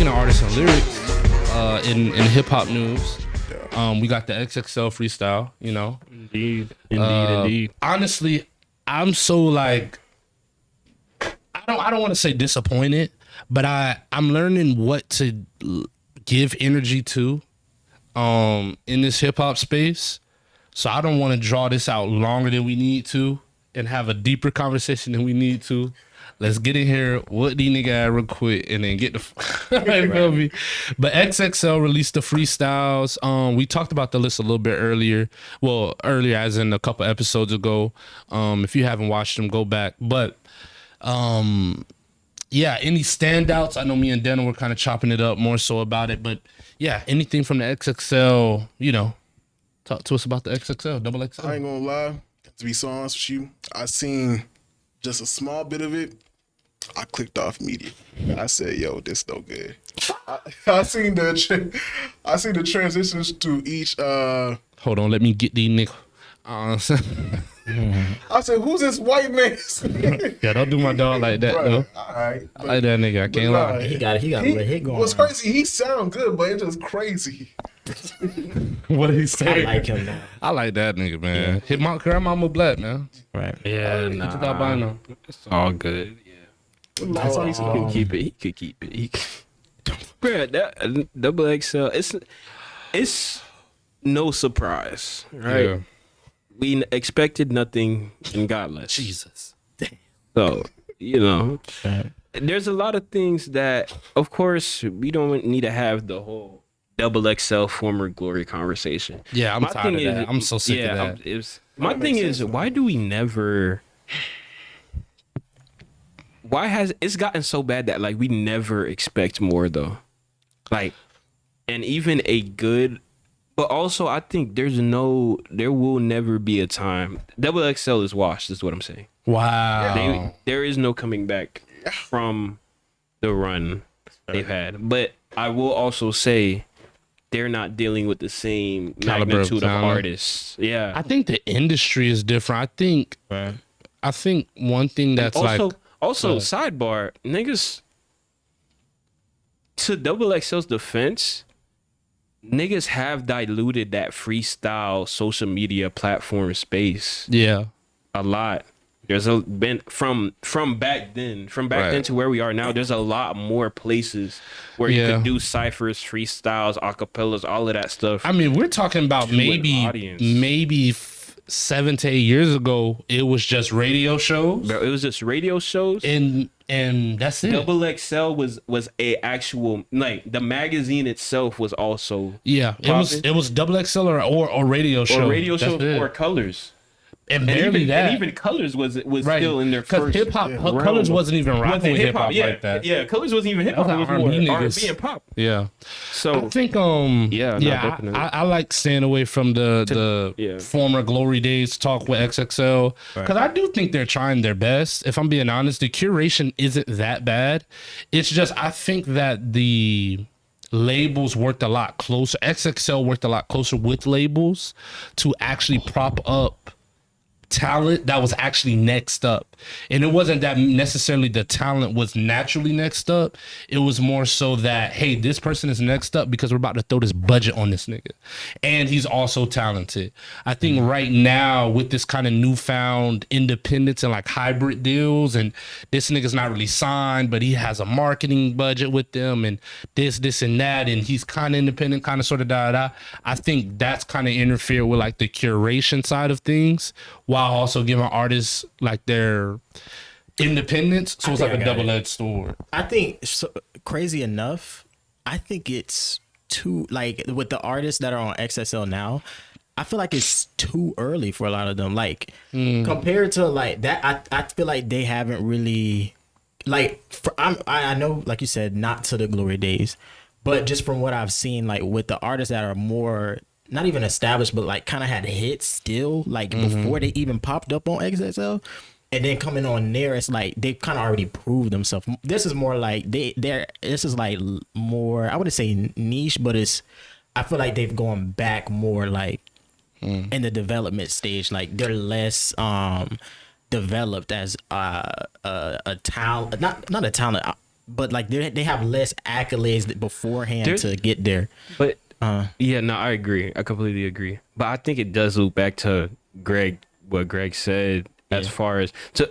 speaking of artists and lyrics, in hip hop news, we got the XXL freestyle. You know, Indeed. honestly, I'm so like, I don't want to say disappointed, but I'm learning what to give energy to, in this hip hop space. So I don't want to draw this out longer than we need to and have a deeper conversation than we need to. Let's get in here, what these niggas real quick, and then get the you feel me? But XXL released the freestyles. We talked about the list a little bit earlier. Well, earlier as in a couple episodes ago. If you haven't watched them, go back. But yeah, any standouts? I know me and Dana were kind of chopping it up more so about it, but yeah, anything from the XXL, you know, talk to us about the XXL, double XL. I ain't gonna lie, to be so honest with you, I seen just a small bit of it. I clicked off immediately. I said, "Yo, this no good." I seen the transitions to each. Hold on, let me get these niggas. I said, "Who's this white man?" Yeah, don't do my dog like that, though. All right, I like that nigga. I can't lie. He got a little hit going. What's crazy? He sound good, but it's just crazy. What did he say? I like him now. I like that nigga, man. His grandmama black, man. Right. Yeah, It's nah. albino. It's all good. Yeah. Last time he said, He could keep it. Bro, that double XL, it's no surprise, right? Yeah. We expected nothing and got less. Jesus. So, you know, there's a lot of things that, of course, we don't need to have the whole double XL former glory conversation. Yeah, I'm tired of that. I'm so sick of that. My thing is, why do we never... Why has it's gotten so bad that like we never expect more though? Like, and even a good... But also, I think there will never be a time. Double XL is washed, is what I'm saying. Wow. There is no coming back from the run they've had. But I will also say they're not dealing with the same Caliber magnitude of talent. artists. Yeah. I think the industry is different. I think one thing that's also sidebar, niggas, to Double XL's defense, niggas have diluted that freestyle social media platform space yeah. a lot. There's been from back then to where we are now. There's a lot more places where you could do ciphers, freestyles, acapellas, all of that stuff. I mean, we're talking about maybe 7 to 8 years ago. It was just radio shows. Bro, it was just radio shows, and that's it. Double XL was a actual, like, the magazine itself was also it was double XL or radio show. Or radio shows or Colors. And barely that. And even Colors was right. Still in their first. Because hip hop, Colors wasn't even rocking with hip hop like that. Yeah, Colors wasn't even hip hop. It was more R&B and pop. Yeah. So I think I like staying away from the former glory days talk with XXL because I do think they're trying their best. If I'm being honest, the curation isn't that bad. It's just I think that the labels worked a lot closer. XXL worked a lot closer with labels to actually prop up talent that was actually next up. And it wasn't that necessarily the talent was naturally next up. It was more so that, hey, this person is next up because we're about to throw this budget on this nigga. And he's also talented. I think right now with this kind of newfound independence and like hybrid deals, and this nigga's not really signed, but he has a marketing budget with them and this and that, and he's kind of independent, kind of sort of da. I think that's kind of interfered with like the curation side of things while also giving artists like their independence. So it's like a double-edged sword. I think, crazy enough, I think it's too, like, with the artists that are on XXL now, I feel like it's too early for a lot of them. Like, compared to, like, that, I feel like they haven't really, like, I know, like you said, not to the glory days, but just from what I've seen, like, with the artists that are more... not even established, but like kind of had hits still, like before they even popped up on XXL, and then coming on there, it's like they've kind of already proved themselves. This is more like this is like more, I wouldn't say niche, but I feel like they've gone back more like in the development stage. Like they're less developed as a talent, not a talent. but like they have less accolades beforehand to get there. But yeah, no, I agree. I completely agree. But I think it does loop back to what Greg said as far as to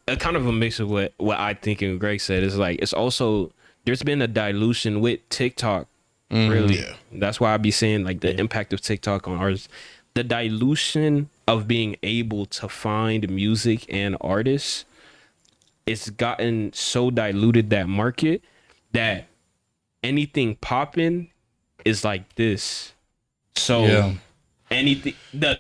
a kind of a mix of what I think and Greg said is like it's also there's been a dilution with TikTok. Really, that's why I be saying like the impact of TikTok on artists, the dilution of being able to find music and artists. It's gotten so diluted that market that anything popping is like this. So anything the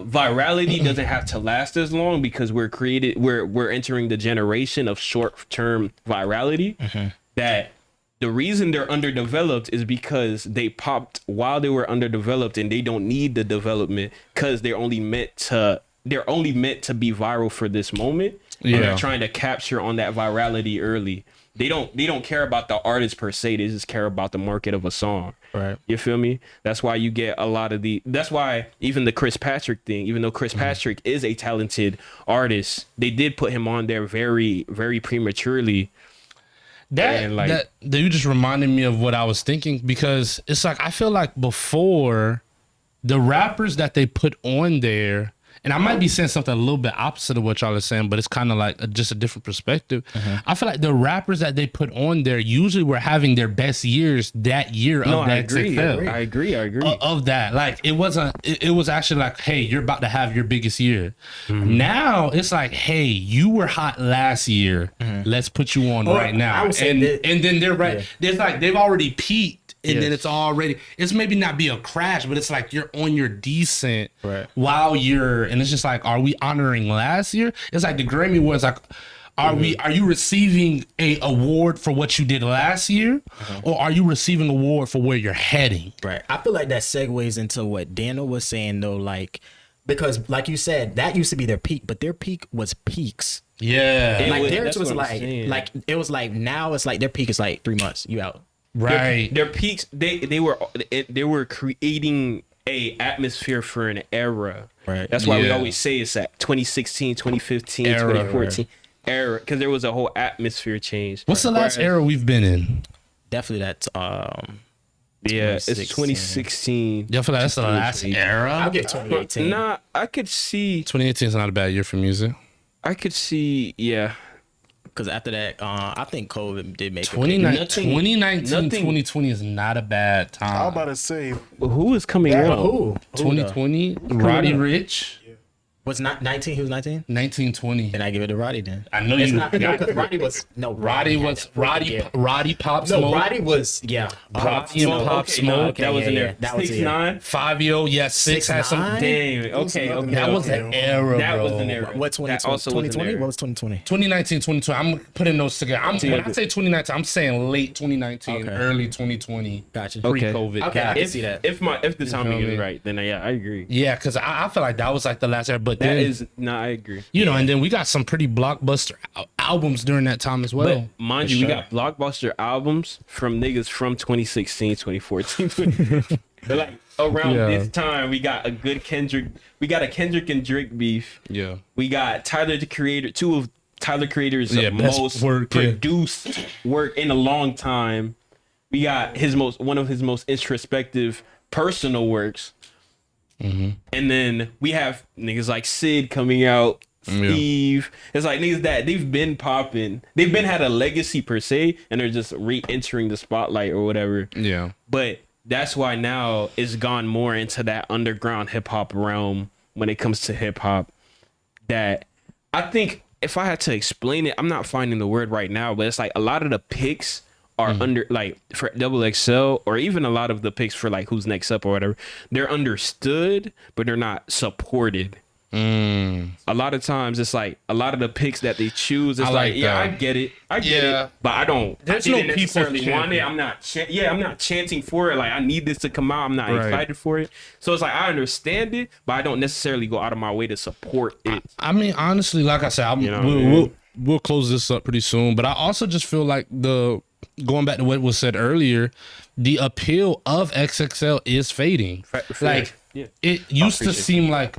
virality doesn't have to last as long because we're entering the generation of short-term virality that the reason they're underdeveloped is because they popped while they were underdeveloped and they don't need the development because they're only meant to be viral for this moment. And they're trying to capture on that virality early. They don't care about the artist per se. They just care about the market of a song. Right. You feel me? That's why you get a lot of that's why even the Chris Patrick thing, even though Chris Patrick is a talented artist, they did put him on there very, very prematurely. That you just reminded me of what I was thinking because it's like I feel like before the rappers that they put on there, and I might be saying something a little bit opposite of what y'all are saying, but it's kind of like just a different perspective. I feel like the rappers that they put on there usually were having their best years that year of that XXL. I agree. Of that. Like it wasn't, it was actually like, hey, you're about to have your biggest year. Now it's like, hey, you were hot last year. Let's put you on right now. And then they're right. Yeah. It's like they've already peaked. And then it's maybe not be a crash, but it's like you're on your descent while and it's just like, are we honoring last year? It's like the Grammy was like, are you receiving a award for what you did last year? Or are you receiving an award for where you're heading? Right. I feel like that segues into what Daniel was saying though, like, because like you said, that used to be their peak, but their peak was peaks. Yeah. Like theirs was like it was like now it's like their peak is like 3 months, you out. Right. Their peaks, they were creating a atmosphere for an era. Right. That's why we always say it's at 2016, 2015, 2014 era because there was a whole atmosphere change. What's the last era we've been in? Definitely that's it's 2016. Yeah, I feel like that's the last era. I'll get 2018. Nah, I could see 2018 is not a bad year for music. I could see, because after that, I think COVID did make 2019, 2020 is not a bad time. I was about to say, but who was coming out? Who? 2020, Roddy Ricch. Was not 19? He was 19? 1920. Then I give it to Roddy then. I know you. Roddy was Roddy Pop Smoke. No, Roddy was Roddy and Pop Smoke. That was in there. That was 6ix9ine. 5-0. Yes, 6 had some. Damn. Okay. That was an era, That bro. was an era. What 2020? What was 2020? 2019, 2020. I'm putting those together. When I say 2019, I'm saying late 2019, early 2020. Gotcha. Pre-COVID. Okay, I can see that. If the timing is right, then I agree. Yeah, because I feel like that was like the last era. But that is I agree. You know, and then we got some pretty blockbuster albums during that time as well. But mind you, we got blockbuster albums from niggas from 2016, 2014. But like around this time, we got a good Kendrick. We got a Kendrick and Drake beef. Yeah. We got Tyler the Creator. Two of Tyler Creator's most produced work in a long time. We got one of his most introspective personal works. And then we have niggas like Sid coming out, Steve. It's like niggas that they've been popping. They've been had a legacy per se, and they're just re-entering the spotlight or whatever. Yeah. But that's why now it's gone more into that underground hip hop realm when it comes to hip hop. That I think if I had to explain it, I'm not finding the word right now, but it's like a lot of the picks are under like for XXL or even a lot of the picks for like who's next up or whatever, they're understood but they're not supported. A lot of times it's like a lot of the picks that they choose it's I get it but I don't necessarily want it. I'm not chanting for it. Like I need this to come out. I'm not excited for it. So it's like I understand it but I don't necessarily go out of my way to support it. I mean honestly, like I said, we'll close this up pretty soon, but I also just feel like going back to what was said earlier, the appeal of XXL is fading. Like it used to seem like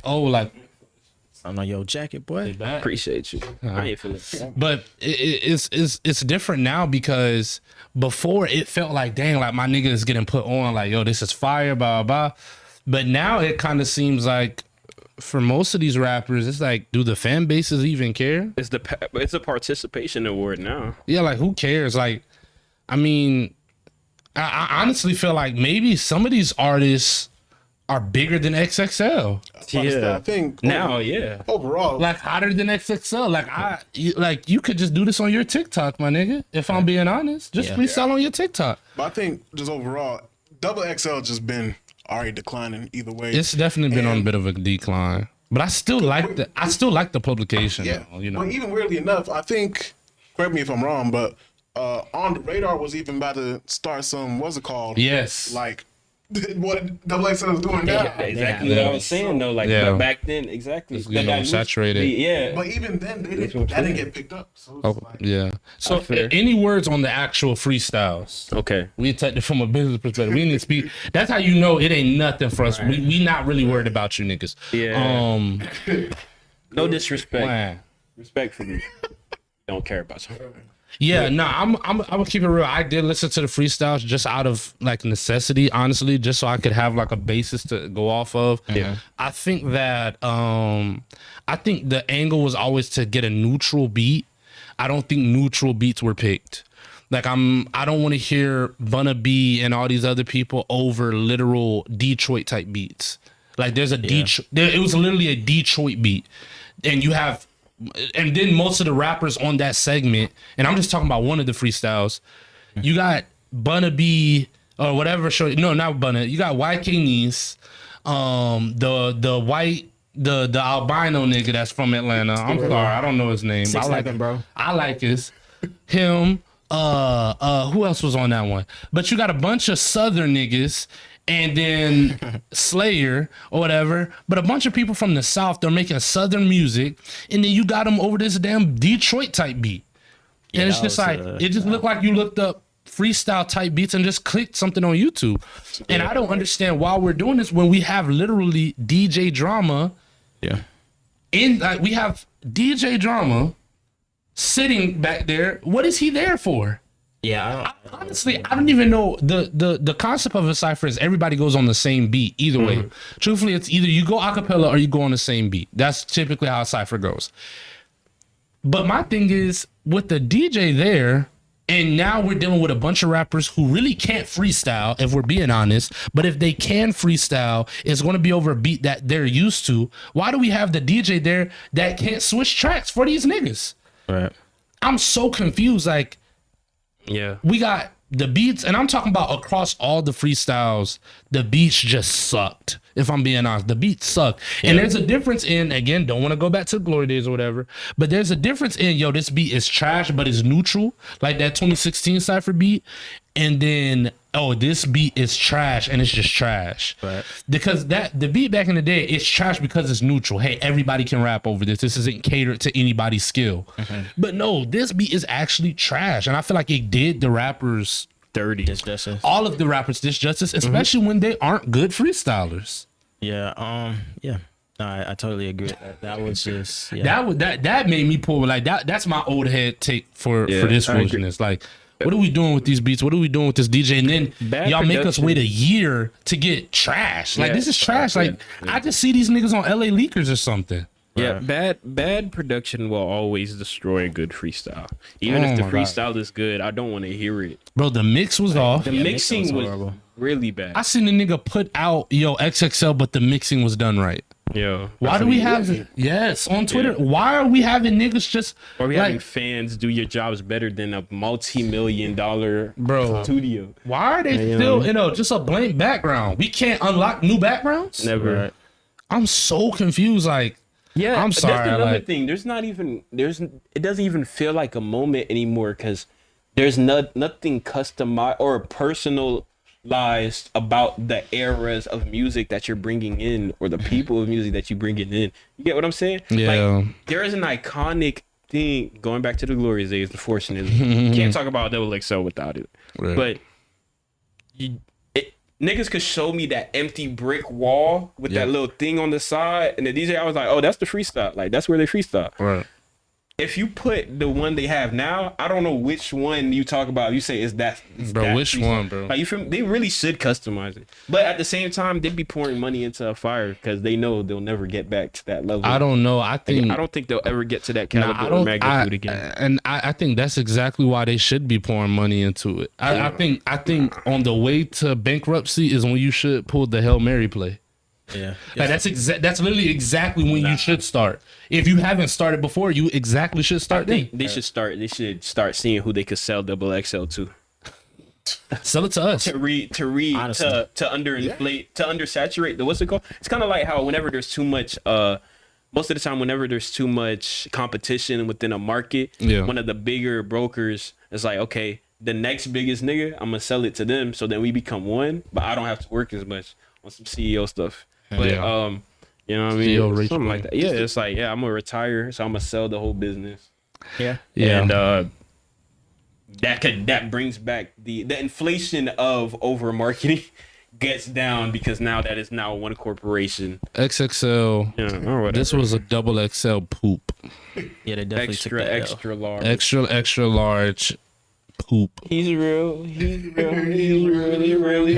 I'm on your jacket, boy. Appreciate you. I ain't feeling it. But it's different now because before it felt like, dang, like my nigga is getting put on, like, yo, this is fire, blah, blah, blah. But now it kind of seems like for most of these rappers, it's like, do the fan bases even care? It's a participation award now. Yeah, like who cares? Like, I mean, I honestly feel like maybe some of these artists are bigger than XXL. I think now, overall, like hotter than XXL. Like you could just do this on your TikTok, my nigga. If I'm being honest, just freestyle on your TikTok. But I think just overall, Double XL just been already declining either way. It's definitely been on a bit of a decline, but I still like the publication. Yeah, though, you know. But even weirdly enough, I think, correct me if I'm wrong, but On the Radar was even about to start some, what's it called? Yes. Like what Double XL is doing now. Yeah, exactly what I was saying though. Like back then, exactly. It's, saturated. Yeah. But even then, that didn't get picked up. So it's like, yeah. So any words on the actual freestyles? Okay. We attacked it from a business perspective. We need to speak. That's how you know it ain't nothing for us. Right. We not really worried about you niggas. Yeah. No disrespect. Man. Respect for me. Don't care about you. Yeah, no, I'm gonna keep it real. I did listen to the freestyles just out of like necessity, honestly, just so I could have like a basis to go off of. Yeah. I think that I think the angle was always to get a neutral beat. I don't think neutral beats were picked. Like I don't want to hear Bunna B and all these other people over literal Detroit type beats. Like there's a it was literally a Detroit beat, and you have. And then most of the rappers on that segment, and I'm just talking about one of the freestyles, you got Bunna B or whatever show. No, not Bunna. You got YK Nice, the white, the albino nigga that's from Atlanta. I'm sorry, I don't know his name. I like him, bro. I like him. Who else was on that one? But you got a bunch of Southern niggas. And then Slayer or whatever, but a bunch of people from the South, they're making Southern music, and then you got them over this damn Detroit type beat. And it's just like, it just looked like you looked up freestyle type beats and just clicked something on YouTube. And I don't understand why we're doing this when we have literally DJ Drama. Yeah. We have DJ Drama sitting back there. What is he there for? Yeah, honestly, I don't even know. The concept of a cypher is everybody goes on the same beat either way. Truthfully, it's either you go a cappella or you go on the same beat. That's typically how a cypher goes. But my thing is, with the DJ there, and now we're dealing with a bunch of rappers who really can't freestyle, if we're being honest. But if they can freestyle, it's going to be over a beat that they're used to. Why do we have the DJ there that can't switch tracks for these niggas? Right. I'm so confused. Like, yeah, we got the beats, and I'm talking about across all the freestyles, the beats just sucked. If I'm being honest, the beats sucked. Yeah. And there's a difference in, again, don't want to go back to the glory days or whatever, but there's a difference in, yo, this beat is trash, but it's neutral, like that 2016 Cypher beat. And then, oh, this beat is trash and it's just trash. Right. Because the beat back in the day, it's trash because it's neutral. Hey, everybody can rap over this. This isn't catered to anybody's skill. But no, this beat is actually trash. And I feel like it did the rappers dirty. Disjustice. All of the rappers disjustice, especially when they aren't good freestylers. Yeah. Yeah. No, I totally agree. That was just that made me pull like that. That's my old head take for this foolishness. Like, what are we doing with these beats? What are we doing with this DJ? And then y'all make us wait a year to get trash. Like, this is trash. Like, I just see these niggas on LA Leakers or something. Yeah, bad production will always destroy a good freestyle. Even if the freestyle is good, I don't want to hear it. Bro, the mix was off. The mixing was really bad. I seen the nigga put out, XXL, but the mixing was done right. Yo, why do we have it? Yes, on Twitter. Yeah. Why are we having niggas just? Or we having fans do your jobs better than a multi-million-dollar studio? Why are they still, just a blank background? We can't unlock new backgrounds? Never. Right. I'm so confused. Like, yeah, I'm sorry. That's another thing. It doesn't even feel like a moment anymore because there's nothing customized or personalized about the eras of music that you're bringing in or the people of music that you bringing in. You get what I'm saying? Yeah. Like, there is an iconic thing going back to the glory days. Unfortunately, can't talk about Double XL without it. Right. But niggas could show me that empty brick wall with that little thing on the side, and the DJ, I was like, oh, that's the freestyle. Like, that's where they freestyle. Right. If you put the one they have now, I don't know which one you talk about. You say is that, bro? Which freestyle. one, bro? Like, you feel, they really should customize it, but at the same time, they'd be pouring money into a fire because they know they'll never get back to that level. I don't know. I don't think they'll ever get to that caliber or magnitude again. And I think that's exactly why they should be pouring money into it. I think on the way to bankruptcy is when you should pull the Hail Mary play. Yeah, like that's literally exactly when you should start. If you haven't started before, you exactly should start then. They should start seeing who they could sell XXL to. Sell it to us. To underinflate, to undersaturate the, what's it called? It's kind of like how whenever there's too much most of the time whenever there's too much competition within a market, one of the bigger brokers is like, okay, the next biggest nigga, I'm gonna sell it to them so then we become one, but I don't have to work as much on some CEO stuff. But you know what I mean? Something like that. Yeah, it's like, I'm gonna retire, so I'm gonna sell the whole business. Yeah. And that brings back the inflation of over marketing gets down because now that is now one corporation. XXL. This was a double XL poop. Yeah, they definitely took that extra large. Extra large poop. He's real. He's really real.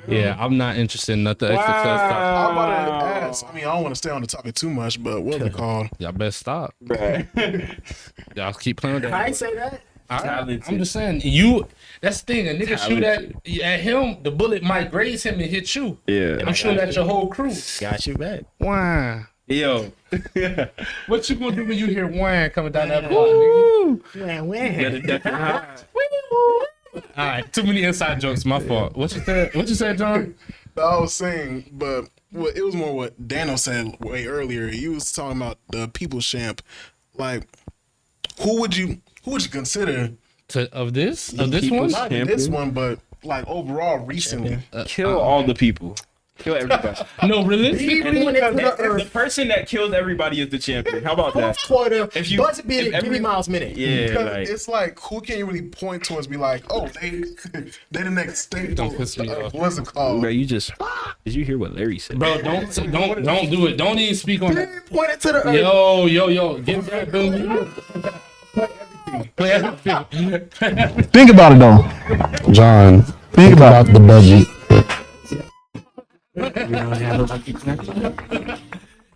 Yeah, I'm not interested in nothing XXL stuff. I'm about to ask. I mean, I don't want to stay on the topic too much, but what's it called? Y'all better stop. Y'all keep playing with that. I ain't say that. I'm just saying, that's the thing. A nigga shoot at him, the bullet might graze him and hit you. Yeah. I'm shooting at your whole crew. Got you back. Why? Yo. What you gonna do when you hear whang coming down that block, nigga? Whang. All right, too many inside jokes. My fault. What you said, John? I was saying, but it was more what Daniel said way earlier. He was talking about the People's Champ. Like, who would you consider of this one? Not this one, but like overall recently. Kill all the people. Kill everybody. No, really? The person that kills everybody is the champion. How about that? Quarter. If you Buzz beat it, 3 miles a minute. Yeah, like, it's like who can you really point towards? Be like, oh, they the next state. Don't piss me off. What's it called? Bro, did you hear what Larry said? Bro, don't do it. Don't even speak on that. Point it to the Yo, give that boom. Play everything. Think about it though, John. Think about the budget.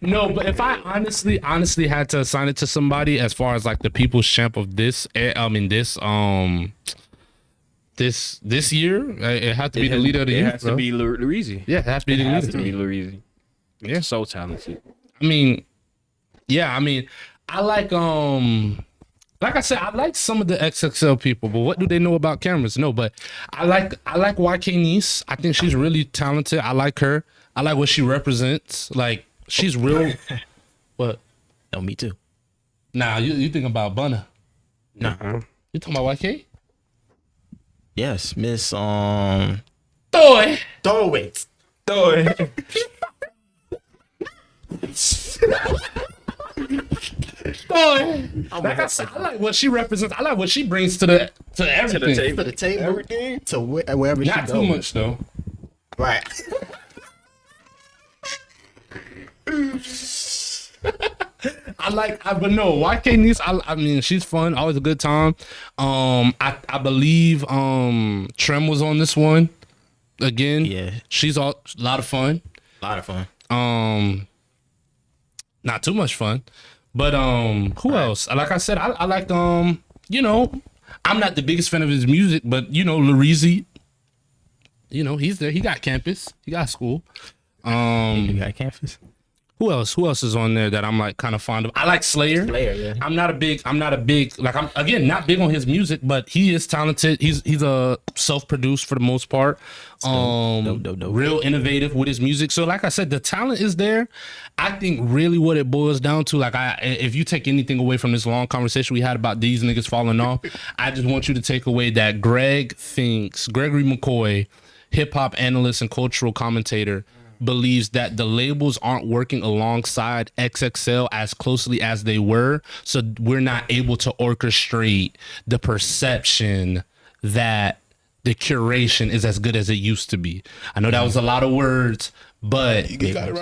No, but if I honestly had to assign it to somebody as far as like the People's Champ of this year, it had to be the leader of the youth. It has to be Lurizi. Yeah, it has to be the leader. It has to be Lurizi. Yeah, so talented. I like I said, I like some of the XXL people, but what do they know about cameras? No, but I like YK Niece. I think she's really talented. I like her. I like what she represents. Like, she's real. What? No, me too. Nah, you thinking about Bunna. Nah. You talking about YK? Yes, Miss Throw it. Like I said, I like what she represents. I like what she brings to everything. To the table. Everything. To wherever she goes. Not too much though. Right. But no, YK Niece, I mean, she's fun. Always a good time. I believe Trem was on this one again. Yeah. She's a lot of fun. Not too much fun. But who else? Like I said, I like I'm not the biggest fan of his music, but Lurizi, he's there. He got campus. He got school. He got campus. Who else is on there that I'm like kind of fond of? I like Slayer. Yeah. I'm not a big like, I'm again not big on his music, but he is talented. He's a self-produced for the most part. Dope. Real innovative with his music. So like I said, the talent is there. I think really what it boils down to, like, if you take anything away from this long conversation we had about these niggas falling off, I just want you to take away that Gregory McCoy, hip hop analyst and cultural commentator, believes that the labels aren't working alongside XXL as closely as they were, so we're not able to orchestrate the perception that the curation is as good as it used to be. I know that was a lot of words, but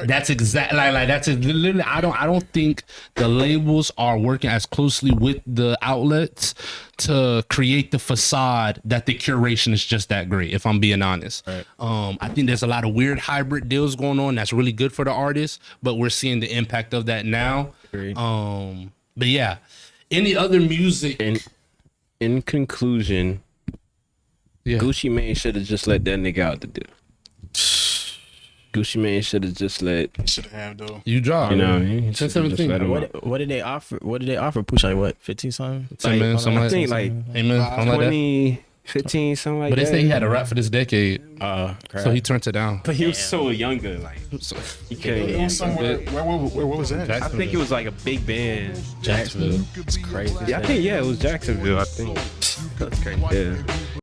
that's exactly like that's literally. I don't think the labels are working as closely with the outlets to create the facade that the curation is just that great. If I'm being honest, right. I think there's a lot of weird hybrid deals going on that's really good for the artists, but we're seeing the impact of that now. But yeah, any other music? In conclusion, Gucci Mane should have just let that nigga out the deal. Gucci Mane should have just let. Should have though. You dropped. You know what I mean? 10-17. What did they offer? What did they offer? Push like what? 15 something? 10 minutes. I think like 20, 15, something like that. But they say he had a rap for this decade. So he turned it down. But he was so younger, like he couldn't. It was somewhere. Where was that? I think it was like a big band. Jacksonville. It's crazy. Yeah, I think it was Jacksonville. I think that's crazy. Yeah.